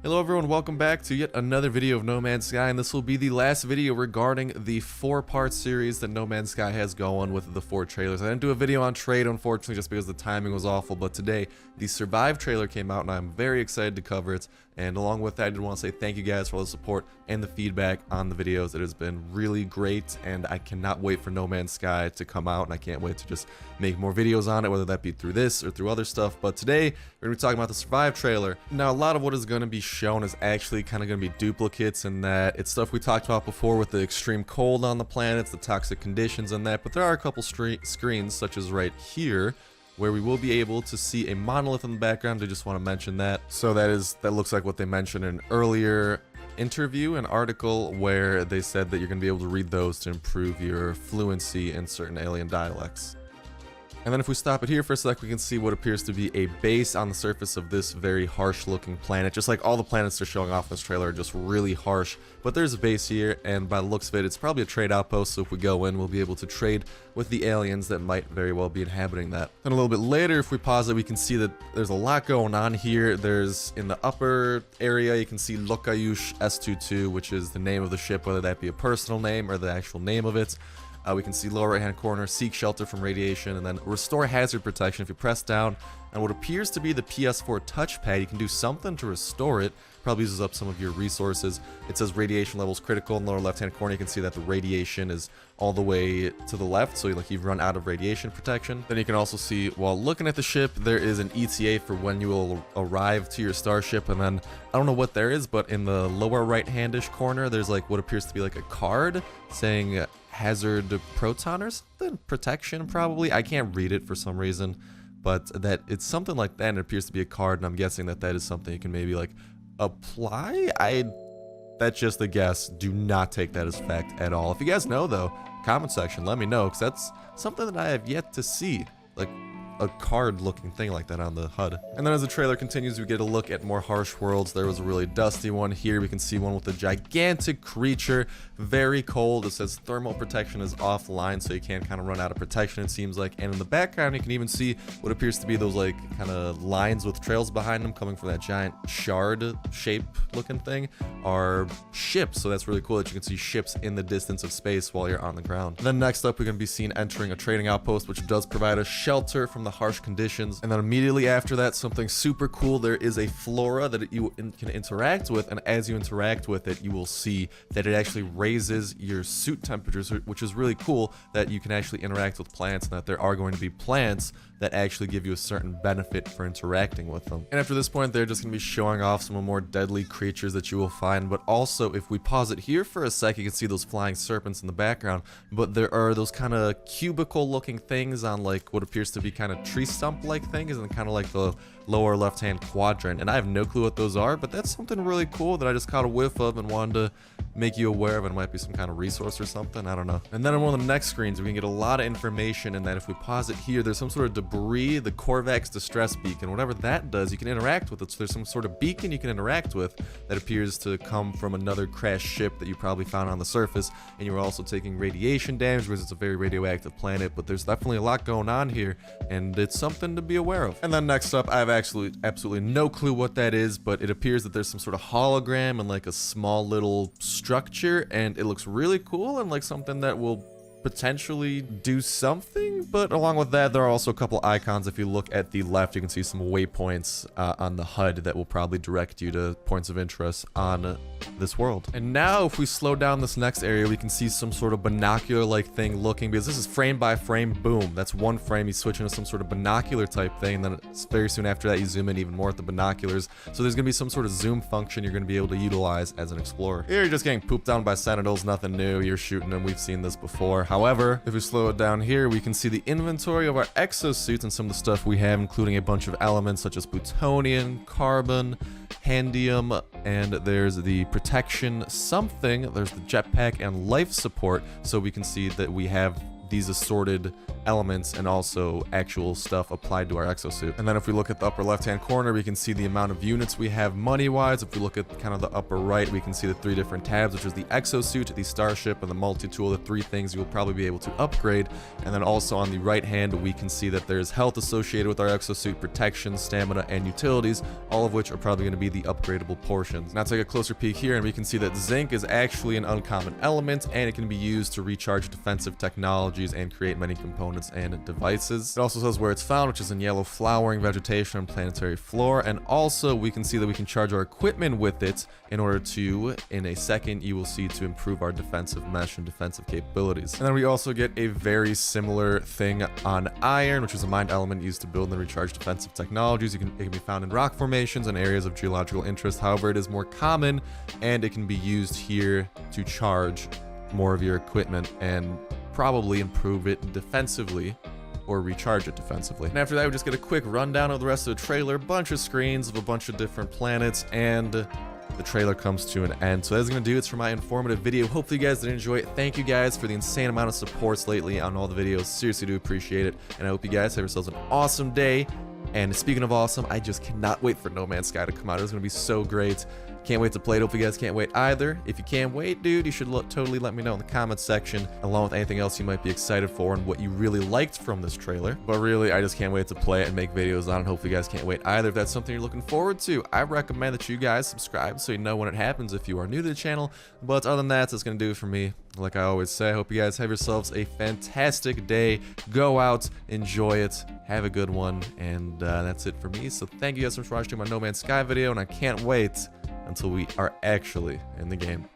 Hello everyone, welcome back to yet another video of No Man's Sky, and this will be the last video regarding the 4-part series that No Man's Sky has going with the 4 trailers. I didn't do a video on Trade, unfortunately, just because the timing was awful, but today the Survive trailer came out and I'm very excited to cover it. And along with that, I did want to say thank you guys for all the support and the feedback on the videos. It has been really great, and I cannot wait for No Man's Sky to come out, and I can't wait to just make more videos on it, whether that be through this or through other stuff. But today, we're going to be talking about the Survive trailer. Now, a lot of what is going to be shown is actually kind of going to be duplicates in that it's stuff we talked about before with the extreme cold on the planets, the toxic conditions and that, but there are a couple screens, such as right here, where we will be able to see a monolith in the background. I just want to mention that. So that looks like what they mentioned in an earlier interview, an article where they said that you're going to be able to read those to improve your fluency in certain alien dialects. And then if we stop it here for a sec, we can see what appears to be a base on the surface of this very harsh looking planet. Just like all the planets they're showing off in this trailer are just really harsh. But there's a base here, and by the looks of it, it's probably a trade outpost, so if we go in, we'll be able to trade with the aliens that might very well be inhabiting that. Then a little bit later, if we pause it, we can see that there's a lot going on here. There's, in the upper area, you can see Lokayush S22, which is the name of the ship, whether that be a personal name or the actual name of it. We can see lower right hand corner, seek shelter from radiation, and then restore hazard protection. If you press down on what appears to be the PS4 touchpad, you can do something to restore it. Probably uses up some of your resources. It says radiation levels critical. In the lower left hand corner, you can see that the radiation is all the way to the left, so you've run out of radiation protection. Then you can also see, while looking at the ship, there is an ETA for when you will arrive to your starship, and then I don't know what there is, but in the lower right handish corner, there's like what appears to be like a card saying hazard proton or something, protection probably. I can't read it for some reason, but that it's something like that, and it appears to be a card, and I'm guessing that that is something you can maybe like apply. That's just a guess. Do not take that as fact at all. If you guys know though, comment section, let me know, because that's something that I have yet to see, like a card looking thing like that on the HUD. And then as the trailer continues, we get a look at more harsh worlds. There was a really dusty one here. We can see one with a gigantic creature, very cold. It says thermal protection is offline, so you can't kind of run out of protection, it seems like. And in the background, you can even see what appears to be those like kind of lines with trails behind them coming from that giant shard shape looking thing are ships. So that's really cool that you can see ships in the distance of space while you're on the ground. And then next up, we're going to be seen entering a trading outpost, which does provide us shelter from the harsh conditions. And then immediately after that, something super cool, there is a flora that you can interact with, and as you interact with it, you will see that it actually raises your suit temperatures, which is really cool that you can actually interact with plants, and that there are going to be plants that actually give you a certain benefit for interacting with them. And after this point, they're just going to be showing off some more deadly creatures that you will find. But also, if we pause it here for a sec, you can see those flying serpents in the background, but there are those kind of cubicle looking things on like what appears to be kind of tree stump like things, and kind of like the lower left hand quadrant, and I have no clue what those are, but that's something really cool that I just caught a whiff of and wanted to make you aware of. It might be some kind of resource or something, I don't know. And then on one of the next screens, we can get a lot of information, and that if we pause it here, there's some sort of debris, the Korvax distress beacon. Whatever that does, you can interact with it. So there's some sort of beacon you can interact with that appears to come from another crashed ship that you probably found on the surface, and you're also taking radiation damage because it's a very radioactive planet. But there's definitely a lot going on here, and it's something to be aware of. And then next up, I have absolutely no clue what that is, but it appears that there's some sort of hologram and like a small little structure, and it looks really cool and like something that will potentially do something. But along with that, there are also a couple icons. If you look at the left, you can see some waypoints on the HUD that will probably direct you to points of interest on this world. And now if we slow down this next area, we can see some sort of binocular like thing looking, because this is frame by frame. Boom, that's one frame. You switch into some sort of binocular type thing, and then it's very soon after that you zoom in even more at the binoculars. So there's gonna be some sort of zoom function you're gonna be able to utilize as an explorer. Here you're just getting pooped down by sentinels, nothing new. You're shooting them, we've seen this before. However, if we slow it down here, we can see the inventory of our exosuits and some of the stuff we have, including a bunch of elements such as plutonium, carbon, handium, and there's the protection something, there's the jetpack and life support. So we can see that we have these assorted elements and also actual stuff applied to our exosuit. And then if we look at the upper left-hand corner, we can see the amount of units we have money-wise. If we look at kind of the upper right, we can see the 3 different tabs, which is the exosuit, the starship, and the multi-tool, the 3 things you will probably be able to upgrade. And then also on the right hand, we can see that there's health associated with our exosuit, protection, stamina, and utilities, all of which are probably going to be the upgradable portions. Now take a closer peek here, and we can see that zinc is actually an uncommon element, and it can be used to recharge defensive technologies and create many components and devices. It also says where it's found, which is in yellow flowering vegetation and planetary floor. And also we can see that we can charge our equipment with it in order to, in a second, you will see, to improve our defensive mesh and defensive capabilities. And then we also get a very similar thing on iron, which is a mined element used to build and recharge defensive technologies. It can be found in rock formations and areas of geological interest. However, it is more common, and it can be used here to charge more of your equipment and probably improve it defensively or recharge it defensively. And after that, we just get a quick rundown of the rest of the trailer, bunch of screens of a bunch of different planets, and the trailer comes to an end. So that's gonna do it for my informative video. Hopefully you guys did enjoy it. Thank you guys for the insane amount of supports lately on all the videos. Seriously do appreciate it, and I hope you guys have yourselves an awesome day. And speaking of awesome, I just cannot wait for No Man's Sky to come out. It's gonna be so great. Can't wait to play it. Hopefully you guys can't wait either. If you can't wait, dude, you should totally let me know in the comments section, along with anything else you might be excited for and what you really liked from this trailer. But really, I just can't wait to play it and make videos on it. Hopefully you guys can't wait either. If that's something you're looking forward to, I recommend that you guys subscribe so you know when it happens if you are new to the channel. But other than that, that's gonna do it for me. Like I always say, I hope you guys have yourselves a fantastic day. Go out, enjoy it, have a good one, and that's it for me. So thank you guys so much for watching my No Man's Sky video, and I can't wait until we are actually in the game.